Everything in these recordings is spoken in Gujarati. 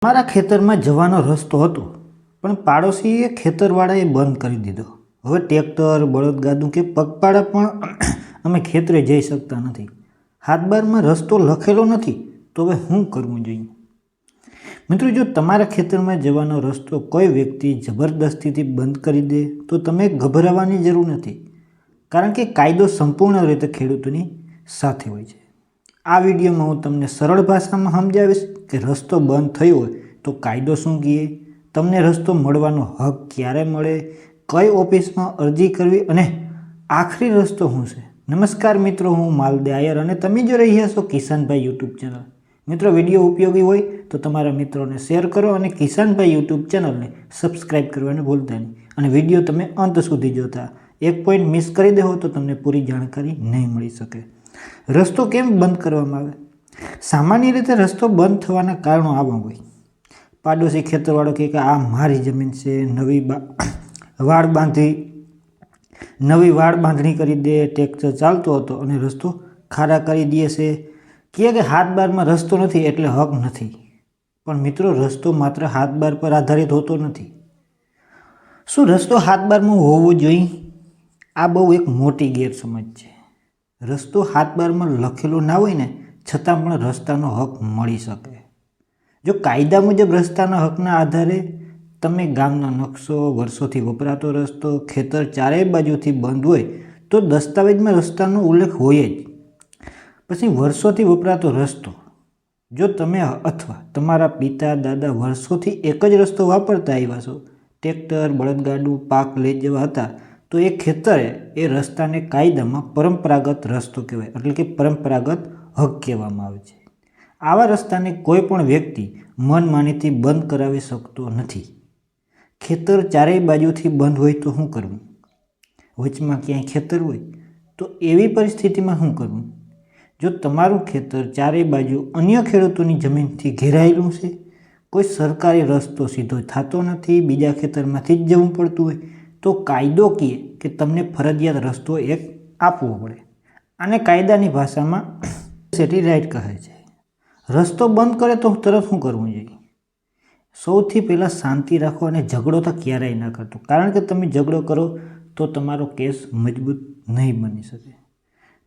મારા ખેતરમાં જવાનો રસ્તો હતો, પણ પાડોશીએ ખેતરવાળાએ બંધ કરી દીધો. હવે ટ્રેક્ટર, બળદગાડું કે પગપાળા પણ અમે ખેતરે જઈ શકતા નથી. હાથબારમાં રસ્તો લખેલો નથી, તો હવે શું કરવું જોઈએ? મિત્રો, જો તમારા ખેતરમાં જવાનો રસ્તો કોઈ વ્યક્તિ જબરદસ્તીથી બંધ કરી દે તો તમે ગભરાવાની જરૂર નથી, કારણ કે કાયદો સંપૂર્ણ રીતે ખેડૂતોની સાથે હોય છે. આ વિડીયોમાં હું તમને સરળ ભાષામાં સમજાવીશ કે રસ્તો બંધ થયો હોય તો કાયદો શું કહે, તમને રસ્તો મળવાનો હક ક્યારે મળે, કઈ ઓફિસમાં અરજી કરવી અને આખરી રસ્તો શું છે. નમસ્કાર મિત્રો, હું માલદે આયર અને તમે જો રહ્યા છો કિસાનભાઈ યુટ્યુબ ચેનલ. મિત્રો, વિડીયો ઉપયોગી હોય તો તમારા મિત્રોને શેર કરો અને કિસાનભાઈ યુટ્યુબ ચેનલને સબસ્ક્રાઈબ કરવાનું ભૂલતા નહીં. અને વિડીયો તમે અંત સુધી જોતા એક પોઈન્ટ મિસ કરી દેવો તો તમને પૂરી જાણકારી નહીં મળી શકે. રસ્તો કેમ બંધ કરવામાં આવે? સામાન્ય રીતે રસ્તો બંધ થવાના કારણો આવા હોય. પાડોશી ખેતરવાળો કહે કે આ મારી જમીન છે, નવી વાડ બાંધણી કરી દે, ટ્રેક્ટર ચાલતો હતો અને રસ્તો ખાડા કરી દે છે. કહે કે હાથ બારમાં રસ્તો નથી એટલે હક નથી. પણ મિત્રો, રસ્તો માત્ર હાથ બાર પર આધારિત હોતો નથી. શું રસ્તો હાથ બારમાં હોવો જોઈએ? આ બહુ એક મોટી ગેરસમજ છે. રસ્તો હાથ બારમાં લખેલો ના હોય ને છતાં પણ રસ્તાનો હક મળી શકે. જો કાયદા મુજબ રસ્તાના હકના આધારે તમે ગામનો નકશો, વર્ષોથી વપરાતો રસ્તો, ખેતર ચારેય બાજુથી બંધ હોય તો દસ્તાવેજમાં રસ્તાનો ઉલ્લેખ હોય જ. પછી વર્ષોથી વપરાતો રસ્તો, જો તમે અથવા તમારા પિતા દાદા વર્ષોથી એક જ રસ્તો વાપરતા આવ્યા છો, ટ્રેક્ટર, બળદગાડું, પાક લઈ જવા હતા, તો એ ખેતરે એ રસ્તાને કાયદામાં પરંપરાગત રસ્તો કહેવાય, એટલે કે પરંપરાગત હક કહેવામાં આવે છે. આવા રસ્તાને કોઈ પણ વ્યક્તિ મનમાનીથી બંધ કરાવી શકતો નથી. ખેતર ચારેય બાજુથી બંધ હોય તો શું કરવું? વચમાં ક્યાંય ખેતર હોય તો એવી પરિસ્થિતિમાં શું કરવું? જો તમારું ખેતર ચારેય બાજુ અન્ય ખેડૂતોની જમીનથી ઘેરાયેલું છે, કોઈ સરકારી રસ્તો સીધો થતો નથી, બીજા ખેતરમાંથી જ જવું પડતું હોય, તો કાયદો કહે કે તમને ફરજિયાત રસ્તો એક આપવો પડે. આને કાયદાની ભાષામાં સેટી રાઇટ કહે છે. રસ્તો બંધ કરે તો તરત શું કરવું જોઈએ? સૌથી પહેલાં શાંતિ રાખો અને ઝઘડો તો ક્યારેય ના કરતો, કારણ કે તમે ઝઘડો કરો તો તમારો કેસ મજબૂત નહીં બની શકે.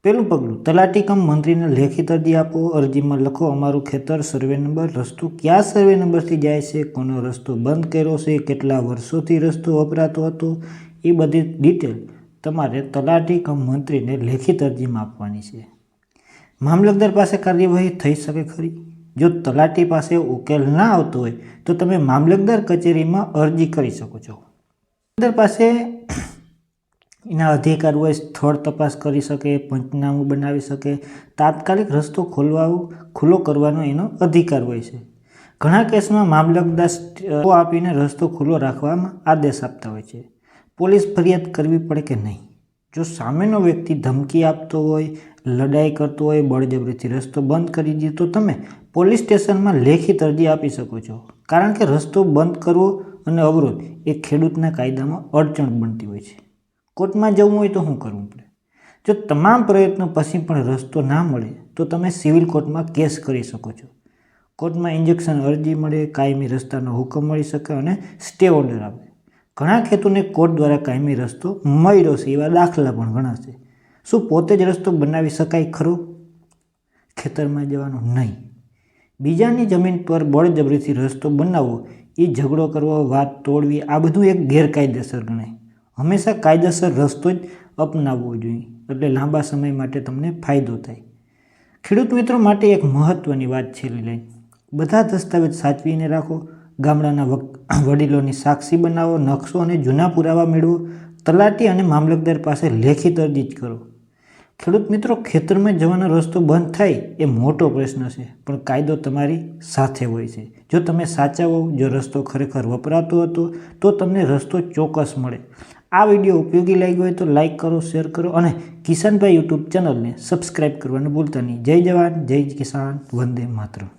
પહેલું પગલું, તલાટી કમ મંત્રીને લેખિત અરજી આપો. અરજીમાં લખો અમારું ખેતર, સર્વે નંબર, રસ્તો કયા સર્વે નંબરથી જાય છે, કોનો રસ્તો બંધ કર્યો છે, કેટલા વર્ષોથી રસ્તો વપરાતો હતો, એ બધી ડિટેલ તમારે તલાટી કમ મંત્રીને લેખિત અરજીમાં આપવાની છે. મામલતદાર પાસે કાર્યવાહી થઈ શકે ખરી? જો તલાટી પાસે ઉકેલ ના આવતો હોય તો તમે મામલતદાર કચેરીમાં અરજી કરી શકો છો. મામલતદાર પાસે એના અધિકાર હોય, સ્થળ તપાસ કરી શકે, પંચનામું બનાવી શકે, તાત્કાલિક રસ્તો ખુલ્લો કરવાનો એનો અધિકાર હોય છે. ઘણા કેસમાં મામલતદાર આપીને રસ્તો ખુલ્લો રાખવામાં આદેશ આપતા હોય છે. પોલીસ ફરિયાદ કરવી પડે કે નહીં? જો સામેનો વ્યક્તિ ધમકી આપતો હોય, લડાઈ કરતો હોય, બળજબરીથી રસ્તો બંધ કરી દે તો તમે પોલીસ સ્ટેશનમાં લેખિત અરજી આપી શકો છો, કારણ કે રસ્તો બંધ કરવો અને અવરોધ એ ખેડૂતના કાયદામાં અડચણ બનતી હોય છે. કોર્ટમાં જવું હોય તો શું કરવું પડે? જો તમામ પ્રયત્નો પછી પણ રસ્તો ના મળે તો તમે સિવિલ કોર્ટમાં કેસ કરી શકો છો. કોર્ટમાં ઇન્જેક્શન અરજી મળે, કાયમી રસ્તાનો હુકમ મળી શકે અને સ્ટે ઓર્ડર આવે. ઘણા ખેડૂતોને કોર્ટ દ્વારા કાયમી રસ્તો મળ્યો છે, એવા દાખલા પણ ઘણા છે. શું પોતે જ રસ્તો બનાવી શકાય ખરો? ખેતરમાં જવાનું નહીં. બીજાની જમીન પર બળજબરીથી રસ્તો બનાવવો, એ ઝઘડો કરવો, વાત તોડવી, આ બધું એક ગેરકાયદેસર ગણાય. હંમેશા કાયદેસર રસ્તો જ અપનાવવો જોઈએ, એટલે લાંબા સમય માટે તમને ફાયદો થાય. ખેડૂત મિત્રો માટે એક મહત્ત્વની વાત છેલ્લી લાઈન: બધા દસ્તાવેજ સાચવીને રાખો. ગામડાના વડીલોની સાક્ષી બનાવો, નકશો અને જૂના પુરાવા મેળવો. તલાટી અને મામલતદાર પાસે લેખિત અરજી જ કરો. ખેડૂત મિત્રો, ખેતરમાં જવાનો રસ્તો બંધ થાય એ મોટો પ્રશ્ન છે, પણ કાયદો તમારી સાથે હોય છે. જો તમે સાચા હો, જો રસ્તો ખરેખર વપરાતો હતો, તો તમને રસ્તો ચોક્કસ મળે. આ વિડીયો ઉપયોગી લાગ્યો હોય તો લાઇક કરો, શેર કરો અને કિસાનભાઈ યુટ્યુબ ચેનલને સબસ્ક્રાઈબ કરવાનું ભૂલતા નહીં. જય જવાન, જય કિસાન, વંદે માતરમ.